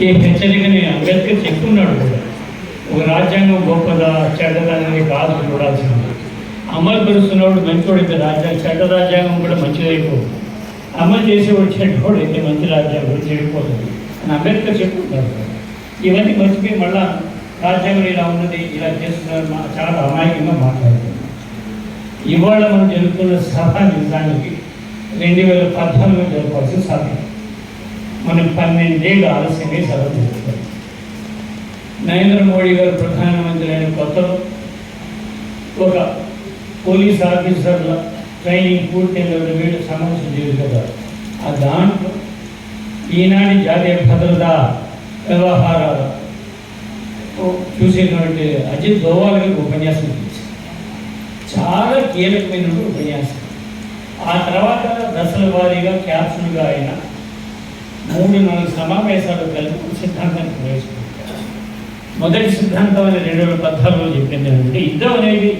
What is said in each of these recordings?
ఈ హెచ్చరికని అంబేద్కర్ చెప్తున్నాడు కూడా. ఒక రాజ్యాంగం గొప్పదా చెడ్డదా అనేది కాదు చూడాల్సింది. అమలు పరుస్తున్నవాడు మంచివాడైతే చెడ్డ రాజ్యాంగం కూడా మంచిదైపోతుంది. అమలు చేసేవాడు చెడ్డవాడు అయితే మంచి రాజ్యాంగం చెడిపోతుంది అని అంబేద్కర్ చెప్తున్నారు. ఇవన్నీ మర్చిపోయి మళ్ళా రాజ్యాంగం ఇలా ఉన్నది ఇలా చేస్తున్నారు చాలా అమాయకంగా మాట్లాడుతున్నారు. ఇవాళ మనం జరుగుతున్న సభ నిజానికి 2014 జరపాల్సిన సభ. మనం 12 ఏళ్ళు ఆలస్యమే సభ జరుగుతాం. నరేంద్ర మోడీ గారు ప్రధానమంత్రి అయిన కొత్తలో ఒక పోలీస్ ఆఫీసర్ల ట్రైనింగ్ పూర్తయిన వీళ్ళు సమావేశం చేయదు కదా. ఆ దాంట్లో ఈనాటి జాతీయ భద్రతా వ్యవహారాల చూసేటువంటి అజిత్ దోవాల్ గారికి ఉపన్యాసం ఇచ్చారు. చాలా కీలకమైన ఉపన్యాసం. ఆ తర్వాత దశల వారీగా క్యాప్షన్గా ఆయన 3-4 సమావేశాలు కలిపి సిద్ధాంతాన్ని ప్రవేశపెట్టారు. మొదటి సిద్ధాంతం అని 2014లో చెప్పింది ఏంటంటే యుద్ధం అనేది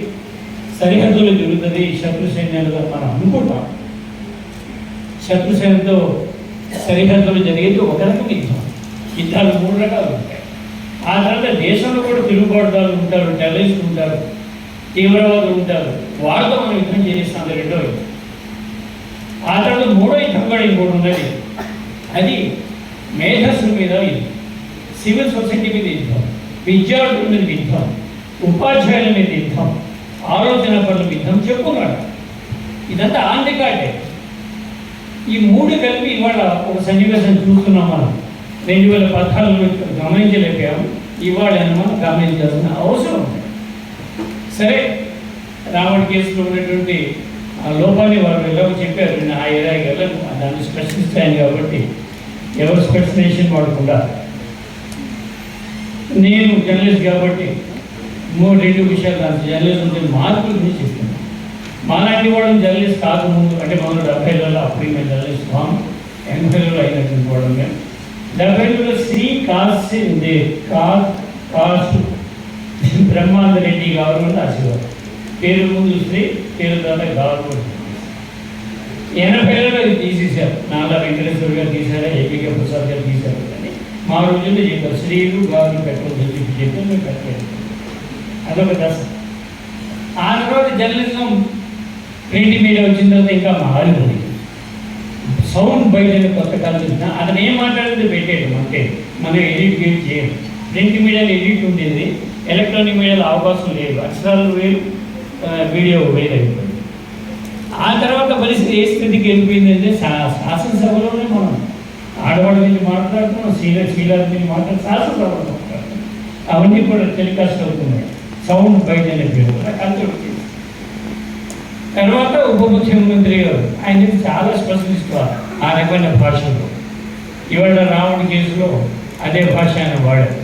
సరిహద్దులు జరుగుతుంది. శత్రు సైన్యాలుగా మనం అనుకుంటాం. శత్రు సైన్యంతో సరిహద్దులు జరిగేది ఒక రకం యుద్ధం. యుద్ధాలు 3 రకాలు ఉంటాయి. ఆ తర్వాత దేశంలో కూడా తిరుగుబాటుదారులు ఉంటారు, టెర్రరిస్టులు ఉంటారు, తీవ్రవాదులు ఉంటారు. వాళ్ళతో మనం యుద్ధం చేస్తాం. రెండో యుద్ధం. ఆ తర్వాత 3వ యుద్ధం కూడా ఇంకోటి ఉన్నది. అది మేధస్సుల మీద యుద్ధం, సివిల్ సొసైటీ మీద యుద్ధం, విద్యార్థుల మీద యుద్ధం, ఉపాధ్యాయుల మీద యుద్ధం, ఆలోచన పనుల యుద్ధం చెప్పుకున్నాడు. ఇదంతా ఆన్ రికార్డే. ఈ 3 కలిపి ఇవాళ ఒక సన్నివేశం చూస్తున్నాం. మనం 2014లో గమనించలేకపోయాము. ఇవాళ మనం గమనించాల్సిన అవసరం ఉంది. సరే, రావణ్ కేసులో ఉన్నటువంటి ఆ లోపాన్ని వారు ఎలా చెప్పారు. నేను ఆ ఏరియాకి వెళ్ళను, దాన్ని స్పెషలిస్ట్ అయ్యాను కాబట్టి ఎవరు స్పెషలైజేషన్ వాడకుండా. నేను జర్నలిస్ట్ కాబట్టి 2 విషయాలు దాని జర్నలిస్ట్ ఉంటే మార్పుల గురించి చెప్తున్నాను. మాలాంటి వాళ్ళని జర్నలిస్ట్ కాకముందు అంటే మనం 70లలో అప్పుడు మేము జర్నలిస్ట్ 80లలో అయినటువంటి వాళ్ళు మేము 70లలో శ్రీ కాసిందే కాసు బ్రహ్మానంద రెడ్డి గవర్నమెంట్ రాసేవారు. పేరు ముందు శ్రీ, పేరు తర్వాత గవర్నమెంట్. 80లలో ఇది తీసేశారు. నాలా వెంకటేశ్వర గారు తీశారా, ఏపీకే ప్రసాద్ గారు తీశారు. కానీ మా రోజుల్లో చెప్పారు శ్రీలు గవర్నమెంట్ పెట్టవద్దని చెప్పి మేము పెట్టలేదు. అదొక దశ. ఆ తర్వాత జర్నలిజం ప్రింట్ మీడియా వచ్చిన తర్వాత ఇంకా మారింది. సౌండ్ బయట కొత్త కాలం అతను ఏం మాట్లాడితే పెట్టేయడం అంటే మనం ఎడిట్ చేయడం. ప్రింట్ మీడియాలో ఎడిట్ ఉండేది, ఎలక్ట్రానిక్ మీడియాలో అవకాశం లేదు. అక్షరాలు వేరు, వీడియో వేరు అయిపోయింది. ఆ తర్వాత పరిస్థితి ఏ స్థితికి వెళ్ళిపోయిందంటే శాసనసభలోనే మనం ఆడవాళ్ళ గురించి మాట్లాడుతున్నాం, శీలాల గురించి శాసనసభలో మాట్లాడుతున్నాం. అవన్నీ కూడా టెలికాస్ట్ అవుతున్నాయి. సౌండ్ బయట పేరు కలిసి. తర్వాత ఉప ముఖ్యమంత్రి గారు ఆయన చాలా స్పెషలిస్ట్ ఆ రకమైన భాషలో. ఇవాళ రావణ్ కేసులో అదే భాష ఆయన వాడారు.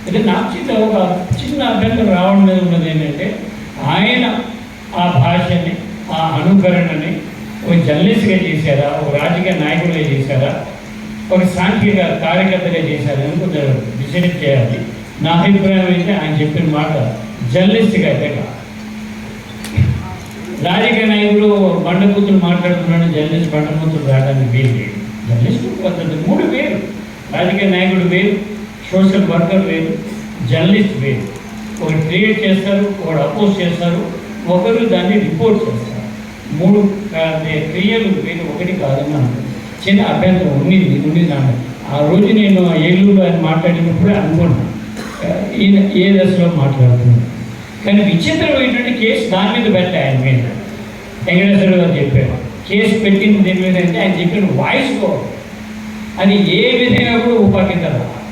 అయితే నాకు ఒక చిన్న అభ్యంతరం రావణ్ మీద ఉన్నది ఏంటంటే ఆయన ఆ భాషని, ఆ అనుకరణని ఒక జర్నలిస్ట్గా చేశారా, ఒక రాజకీయ నాయకుడిగా చేశారా, ఒక సాంఘిక కార్యకర్తగా చేశారా అని కొంచెం డిసైడ్ చేయాలి. నా అభిప్రాయం అయితే ఆయన చెప్పిన మాట జర్నలిస్ట్గా అయితే కాదు. రాజకీయ నాయకుడు బండకూతులు మాట్లాడుతున్నాడు, జర్నలిస్ట్ బండకూతులు రావడానికి వీలు లేదు. జర్నలిస్ట్ పద్ధతి 3 వేరు. రాజకీయ నాయకుడు వేరు, సోషల్ వర్కర్ వేరు, జర్నలిస్ట్ వేరు. ఒకటి క్రియేట్ చేస్తారు, ఒకటి అపోజ్ చేస్తారు, ఒకరు దాన్ని రిపోర్ట్ చేస్తారు. 3 క్రియలు వేరు, ఒకటి కాదని నాకు చిన్న అభ్యంతరం ఉంది నాకు. ఆ రోజు నేను ఏలూరులో ఆయన మాట్లాడినప్పుడే అనుకున్నాను ఈయన ఏ దశలో మాట్లాడుతున్నాను. కానీ విచిత్రం ఏంటంటే కేసు దాని మీద పెట్టాయి. ఆయన మీద వెంకటేశ్వర గారు చెప్పారు కేసు పెట్టింది దేని మీద అంటే ఆయన చెప్పిన వాయిస్ కోడ్ అది ఏ విధంగా కూడా ఉపయోగించాలి.